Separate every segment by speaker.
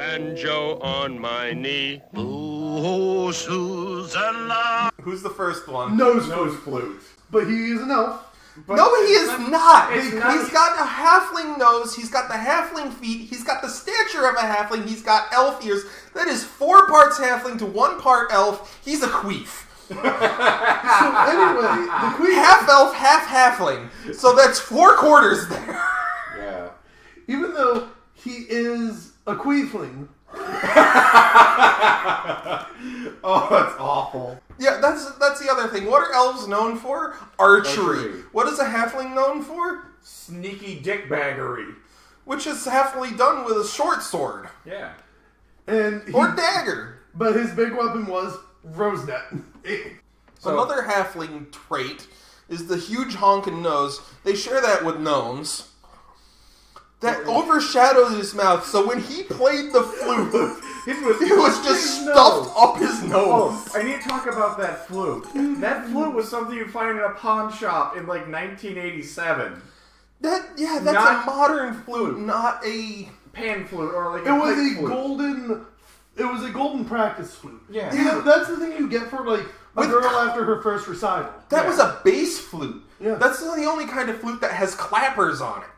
Speaker 1: banjo on my knee. Oh, Susanna.
Speaker 2: Who's the first one?
Speaker 3: Nose flute. But he is an elf.
Speaker 2: But no, he is not.
Speaker 4: He's
Speaker 2: got a halfling nose. He's got the halfling feet. He's got the stature of a halfling. He's got elf ears. That is 4 parts halfling to 1 part elf. He's a queef.
Speaker 3: So anyway, the queef...
Speaker 2: Half elf, half halfling. So that's 4 quarters there.
Speaker 4: Yeah.
Speaker 3: Even though he is a queefling.
Speaker 4: Oh, that's awful.
Speaker 2: Yeah, that's the other thing. What are elves known for? Archery. What is a halfling known for?
Speaker 4: Sneaky dickbaggery.
Speaker 2: Which is halfly done with a short sword.
Speaker 4: Yeah.
Speaker 2: Or dagger.
Speaker 3: But his big weapon was Rosenet.
Speaker 2: Another halfling trait is the huge honking nose. They share that with gnomes. That overshadowed his mouth, so when he played the flute, it was just stuffed up his nose.
Speaker 4: Oh, I need to talk about that flute. That flute was something you'd find in a pawn shop in like 1987.
Speaker 2: That's a modern flute, not a
Speaker 4: pan flute or like
Speaker 3: It was a golden practice flute.
Speaker 4: Yeah.
Speaker 3: That's the thing you get for like a girl after her first recital.
Speaker 2: That was a bass flute.
Speaker 3: Yeah.
Speaker 2: That's the only kind of flute that has clappers on it.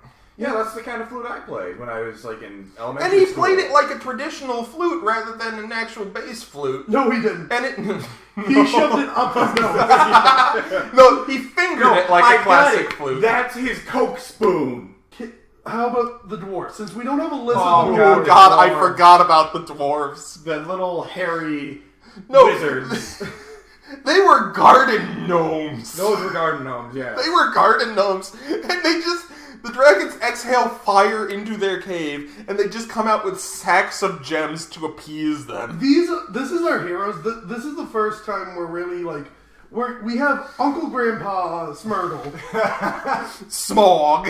Speaker 4: Yeah, that's the kind of flute I played when I was like in elementary
Speaker 2: school. And he played it like a traditional flute rather than an actual bass flute.
Speaker 3: No, he didn't.
Speaker 2: And
Speaker 3: he shoved it up his nose.
Speaker 2: No, he fingered it like a classic flute.
Speaker 4: That's his Coke spoon.
Speaker 3: How about the dwarves? Since we don't have a list
Speaker 2: of
Speaker 3: the
Speaker 2: dwarves. Oh God, I forgot about the dwarves.
Speaker 4: The little hairy wizards.
Speaker 2: They were garden gnomes.
Speaker 4: Those were garden gnomes, yeah.
Speaker 2: They were garden gnomes. And the dragons exhale fire into their cave, and they just come out with sacks of gems to appease them.
Speaker 3: This is our heroes. This is the first time we're really like... We have Uncle Grandpa Smurgle.
Speaker 2: Smog.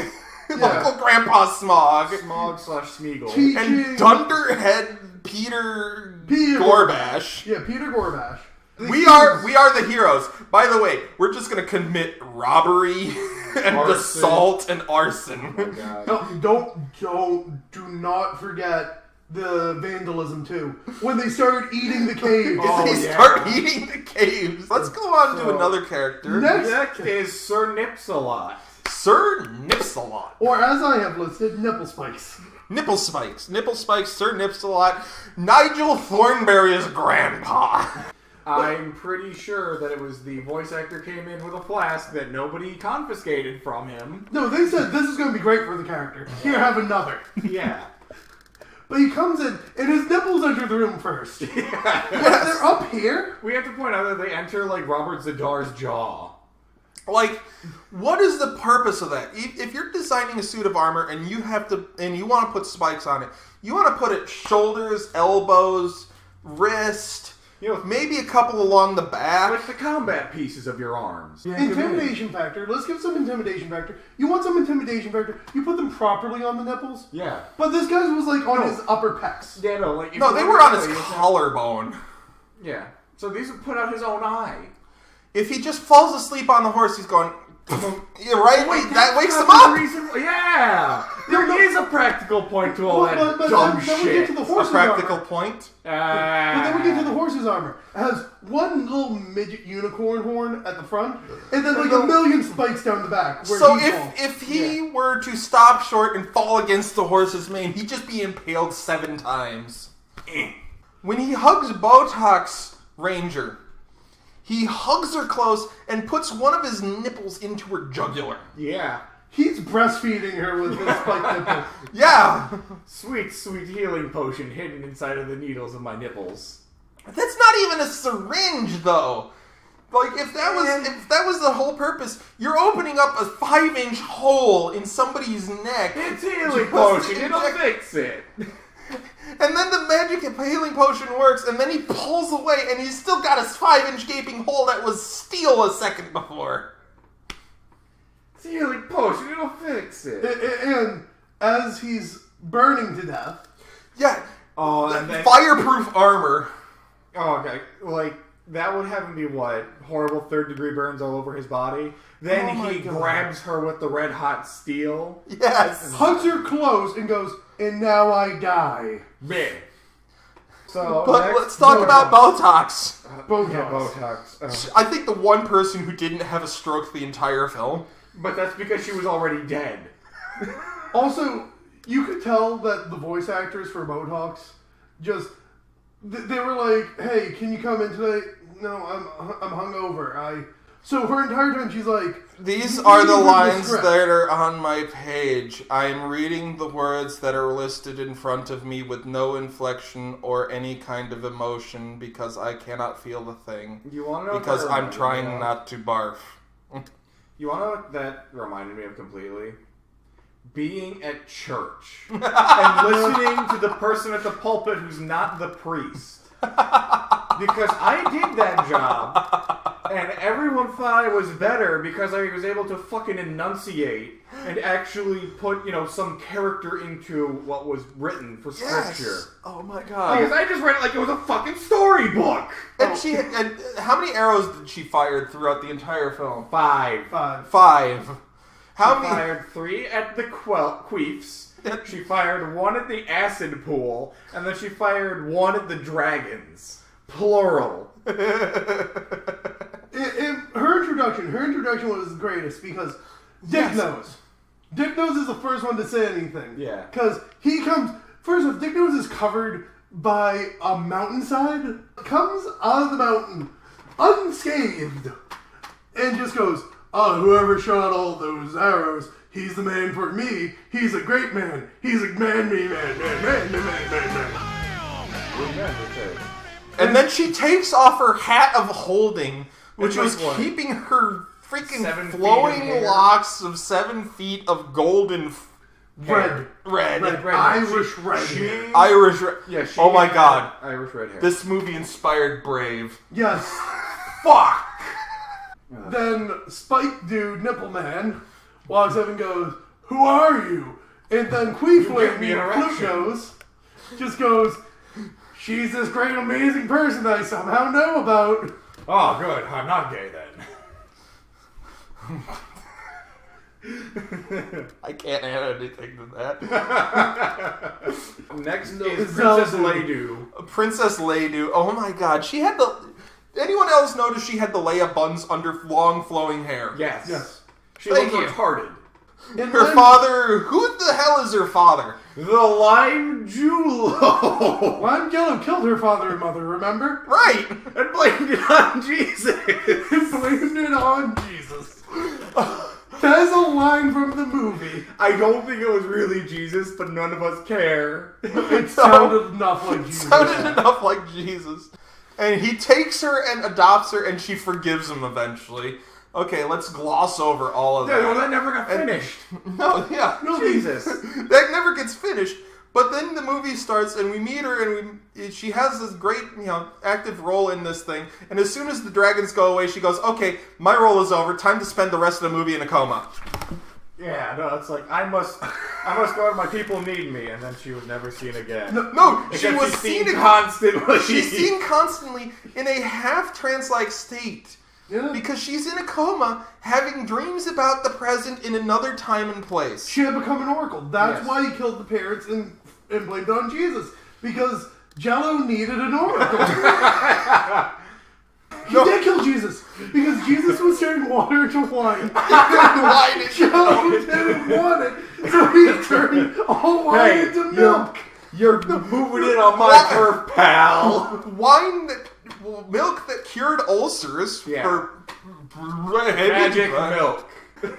Speaker 2: Yeah. Uncle Grandpa Smog.
Speaker 4: Smog/Smeagol.
Speaker 2: And Dunderhead Peter Gorbash.
Speaker 3: Yeah, Peter Gorbash.
Speaker 2: We are the heroes. By the way, we're just going to commit robbery and assault and arson.
Speaker 4: Oh my
Speaker 3: God. Do not forget the vandalism too. When they started eating the caves.
Speaker 2: Start eating the caves. Let's go on to another character.
Speaker 4: Next is Sir Nipsalot.
Speaker 2: Sir Nipsalot.
Speaker 3: Or as I have listed, Nipple Spikes.
Speaker 2: Nipple Spikes, Sir Nipsalot, Nigel Thornberry's grandpa.
Speaker 4: I'm pretty sure that it was the voice actor came in with a flask that nobody confiscated from him.
Speaker 3: No, they said this is going to be great for the character. Here, have another.
Speaker 4: Yeah.
Speaker 3: But he comes in, and his nipples enter the room first.
Speaker 4: Yeah.
Speaker 3: They're up here.
Speaker 4: We have to point out that they enter like Robert Zadar's jaw.
Speaker 2: Like, what is the purpose of that? If you're designing a suit of armor and you want to put spikes on it, you want to put it shoulders, elbows, wrist, maybe a couple along the back.
Speaker 4: Like the combat pieces of your arms.
Speaker 3: Yeah, intimidation factor. Let's give some intimidation factor. You want some intimidation factor? You put them properly on the nipples?
Speaker 4: Yeah.
Speaker 3: But this guy was like on his upper pecs.
Speaker 4: Yeah,
Speaker 2: they were on his collarbone.
Speaker 4: Yeah. So these would put out his own eye.
Speaker 2: If he just falls asleep on the horse, he's going... You're right.
Speaker 4: Wait,
Speaker 2: that wakes him up.
Speaker 4: Yeah, there is a practical point to all that dumb shit.
Speaker 3: Then we get to the horse's
Speaker 2: practical
Speaker 3: armor.
Speaker 2: Point.
Speaker 3: But then we get to the horse's armor. It has one little midget unicorn horn at the front, and then like a million spikes down the back.
Speaker 2: So if he were to stop short and fall against the horse's mane, he'd just be impaled 7 times. When he hugs Botox Ranger, he hugs her close and puts one of his nipples into her jugular.
Speaker 4: Yeah.
Speaker 3: He's breastfeeding her with his spiked nipple.
Speaker 2: Yeah.
Speaker 4: Sweet, sweet healing potion hidden inside of the needles of my nipples.
Speaker 2: That's not even a syringe, though. Like, if that was the whole purpose, you're opening up a 5-inch hole in somebody's neck.
Speaker 4: It's healing potion. It'll fix it.
Speaker 2: And then the magic healing potion works, and then he pulls away, and he's still got a 5-inch gaping hole that was steel a second before.
Speaker 4: It's a healing potion, it'll fix it.
Speaker 3: And as he's burning to death...
Speaker 2: Yeah.
Speaker 4: Oh,
Speaker 2: fireproof armor.
Speaker 4: Oh, okay. Like, that would have him be what? Horrible 3rd-degree burns all over his body? Then he grabs her with the red-hot steel.
Speaker 2: Yes.
Speaker 3: Hugs her close and goes, and now I die.
Speaker 4: Meh. So,
Speaker 2: But let's talk about Botox.
Speaker 4: Botox.
Speaker 2: I think the one person who didn't have a stroke the entire film.
Speaker 4: But that's because she was already dead.
Speaker 3: Also, you could tell that the voice actors for Botox just... They were like, hey, can you come in today? No, I'm hungover. So her entire time she's like...
Speaker 2: These are the lines that are on my page. I'm reading the words that are listed in front of me with no inflection or any kind of emotion because I cannot feel the thing.
Speaker 4: You want to know
Speaker 2: because I'm trying not to barf.
Speaker 4: You want to know what that reminded me of completely? Being at church and listening to the person at the pulpit who's not the priest. Because I did that job, and everyone thought I was better because I was able to fucking enunciate and actually put, some character into what was written for scripture.
Speaker 2: Oh my god.
Speaker 4: Because I just read it like it was a fucking storybook.
Speaker 2: And how many arrows did she fire throughout the entire film?
Speaker 4: 5.
Speaker 2: How
Speaker 4: She
Speaker 2: many?
Speaker 4: fired 3 at the queefs. She fired 1 at the acid pool, and then she fired 1 at the dragons. Plural.
Speaker 3: Her introduction was the greatest because Dick Nose. Dick Nose is the first one to say anything.
Speaker 4: Yeah.
Speaker 3: Because he comes... First off, Dick Nose is covered by a mountainside. Comes out of the mountain unscathed. And just goes, whoever shot all those arrows, he's the man for me. He's a great man. He's a man.
Speaker 2: And then she takes off her hat of holding, which
Speaker 4: And
Speaker 2: was
Speaker 4: like what?
Speaker 2: keeping her freaking
Speaker 4: 7 feet of
Speaker 2: flowing
Speaker 4: hair.
Speaker 2: locks of 7 feet of golden
Speaker 3: Red.
Speaker 2: Irish red.
Speaker 4: Yeah,
Speaker 2: Oh my god.
Speaker 4: Irish red hair.
Speaker 2: This movie inspired Brave.
Speaker 3: Yes.
Speaker 2: Fuck!
Speaker 3: Then Spike Dude, Nipple Man, walks up and goes, "Who are you?" And then Queefling,
Speaker 4: me an
Speaker 3: Flute
Speaker 4: erection.
Speaker 3: Nose, just goes, "She's this great, amazing person I somehow know about."
Speaker 4: Oh, good. I'm not gay then.
Speaker 2: I can't add anything to that.
Speaker 4: Next is Princess Laydew.
Speaker 2: Princess Laydew. Oh my god. She had the... Anyone else notice she had the Leia buns under long flowing hair?
Speaker 4: Yes. She
Speaker 2: Thank
Speaker 4: looked
Speaker 2: you.
Speaker 4: retarded.
Speaker 3: And
Speaker 2: Her
Speaker 3: then-
Speaker 2: father... Who the hell is her father?
Speaker 4: The Lime Julo.
Speaker 3: Lime Jello killed her father and mother, remember?
Speaker 2: Right!
Speaker 4: And blamed it on Jesus.
Speaker 3: And blamed it on Jesus. That is a line from the movie.
Speaker 4: I don't think it was really Jesus, but none of us care.
Speaker 3: It sounded enough like Jesus.
Speaker 2: Sounded enough like Jesus. And he takes her and adopts her, and she forgives him eventually. Okay, let's gloss over all of
Speaker 4: Yeah,
Speaker 2: that.
Speaker 4: well, that never got finished.
Speaker 2: No, yeah.
Speaker 3: No,
Speaker 4: Jesus.
Speaker 2: That never gets finished. But then the movie starts, and we meet her, and she has this great, active role in this thing. And as soon as the dragons go away, she goes, "Okay, my role is over. Time to spend the rest of the movie in a coma."
Speaker 4: Yeah, no, it's like, I must go where my people need me, and then she was never seen again.
Speaker 2: No, she
Speaker 4: Except
Speaker 2: was
Speaker 4: she's
Speaker 2: seen
Speaker 4: constantly.
Speaker 2: She's seen constantly in a half trance-like state.
Speaker 3: Yeah.
Speaker 2: Because she's in a coma, having dreams about the present in another time and place.
Speaker 3: She had become an oracle. That's
Speaker 4: Yes.
Speaker 3: why he killed the parents and blamed it on Jesus. Because Jello needed an oracle. He did kill Jesus. Because Jesus was turning water into wine.
Speaker 2: Why did you
Speaker 3: Jello didn't want it. So he turned all wine into milk.
Speaker 4: You're moving in on my turf, pal.
Speaker 2: Milk that cured ulcers
Speaker 4: Yeah.
Speaker 2: for
Speaker 4: Magic milk.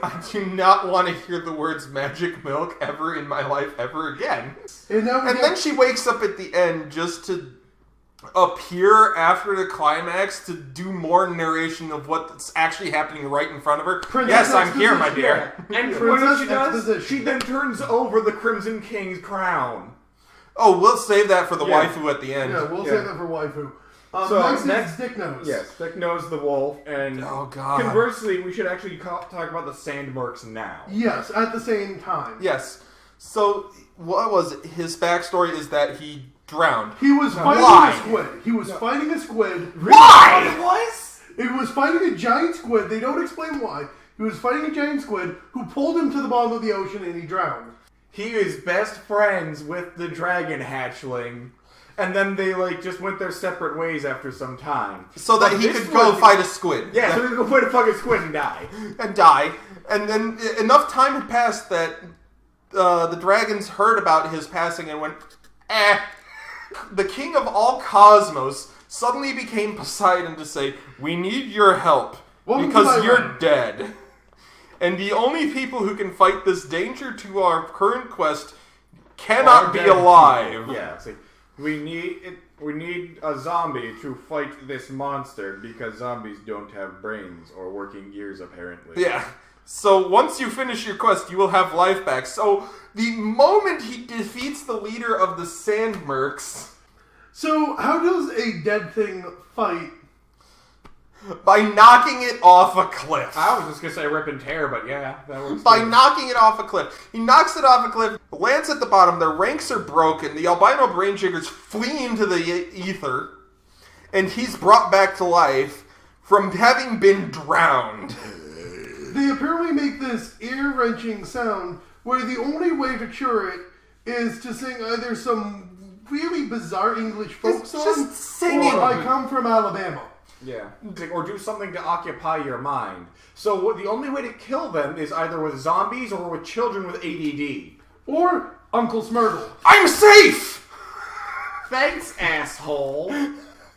Speaker 2: I do not want to hear the words magic milk ever in my life ever again.
Speaker 3: And
Speaker 2: then she wakes up at the end just to appear after the climax to do more narration of what's actually happening right in front of her.
Speaker 3: Princess
Speaker 2: Yes, I'm here, my
Speaker 3: Exposition.
Speaker 2: dear.
Speaker 4: And
Speaker 3: Princess
Speaker 4: what she does,
Speaker 3: Exposition.
Speaker 4: she then turns over the Crimson King's crown.
Speaker 2: Oh, we'll save that for the
Speaker 4: Yeah.
Speaker 2: waifu at the end.
Speaker 3: Yeah, we'll
Speaker 4: Yeah.
Speaker 3: save that for waifu.
Speaker 4: So,
Speaker 3: Next is Dick Nose.
Speaker 4: Yes, Dick knows the wolf, and
Speaker 2: Oh, God.
Speaker 4: conversely, we should actually talk about the Sandmerks now.
Speaker 3: Yes, at the same time.
Speaker 2: Yes. So, what was it? His backstory is that he drowned.
Speaker 3: He was fighting
Speaker 2: Why?
Speaker 3: a squid. He was fighting a squid.
Speaker 2: Why?
Speaker 3: It was fighting a giant squid. They don't explain why. He was fighting a giant squid who pulled him to the bottom of the ocean and he drowned.
Speaker 4: He is best friends with the dragon hatchling. and then they just went their separate ways after some time.
Speaker 2: So that he could go fight a squid.
Speaker 4: Yeah, so he could go fight a fucking squid and die.
Speaker 2: And then enough time had passed that the dragons heard about his passing and went, The king of all cosmos suddenly became Poseidon to say, we need your help because you're dead. And the only people who can fight this danger to our current quest cannot be alive.
Speaker 4: Yeah, see, we need a zombie to fight this monster because zombies don't have brains or working gears, apparently.
Speaker 2: Yeah. So once you finish your quest, you will have life back. So the moment he defeats the leader of the Sandmerks...
Speaker 3: So how does a dead thing fight?
Speaker 2: By knocking it off a cliff.
Speaker 4: I was just going to say rip and tear, but yeah, that works.
Speaker 2: By knocking it off a cliff. He knocks it off a cliff, lands at the bottom, their ranks are broken, the albino brain jiggers flee into the ether, and he's brought back to life from having been drowned.
Speaker 3: They apparently make this ear-wrenching sound where the only way to cure it is to sing either some really bizarre English folk song
Speaker 2: just singing.
Speaker 3: or I Come From Alabama.
Speaker 4: Yeah. Or do something to occupy your mind. So the only way to kill them is either with zombies or with children with ADD.
Speaker 3: Or Uncle Smurgle.
Speaker 2: I'm safe!
Speaker 4: Thanks, asshole.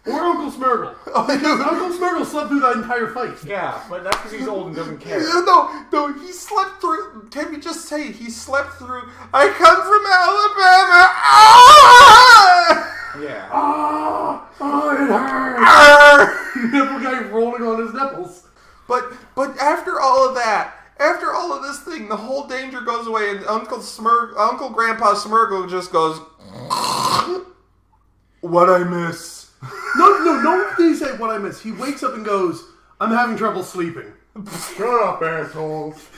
Speaker 3: Or Uncle Smurgle. Because Uncle Smurgle slept through that entire fight.
Speaker 4: Yeah, but that's because he's old and doesn't care.
Speaker 2: No, he slept through... Can we just say he slept through... I come from Alabama! Ah!
Speaker 4: Yeah.
Speaker 3: Oh, it hurts! Nipple guy rolling on his nipples.
Speaker 2: But after all of that, after all of this thing, the whole danger goes away, and Uncle Grandpa Smurgle just goes... What I miss?
Speaker 3: No, did he say what I miss? He wakes up and goes, I'm having trouble sleeping.
Speaker 4: Shut up, assholes.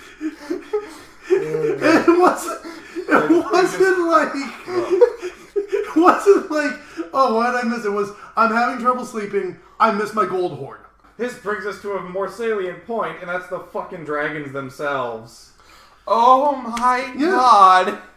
Speaker 3: It wasn't like, oh, what did I miss? It was, I'm having trouble sleeping, I miss my gold horn.
Speaker 4: This brings us to a more salient point, and that's the fucking dragons themselves.
Speaker 2: Oh my god.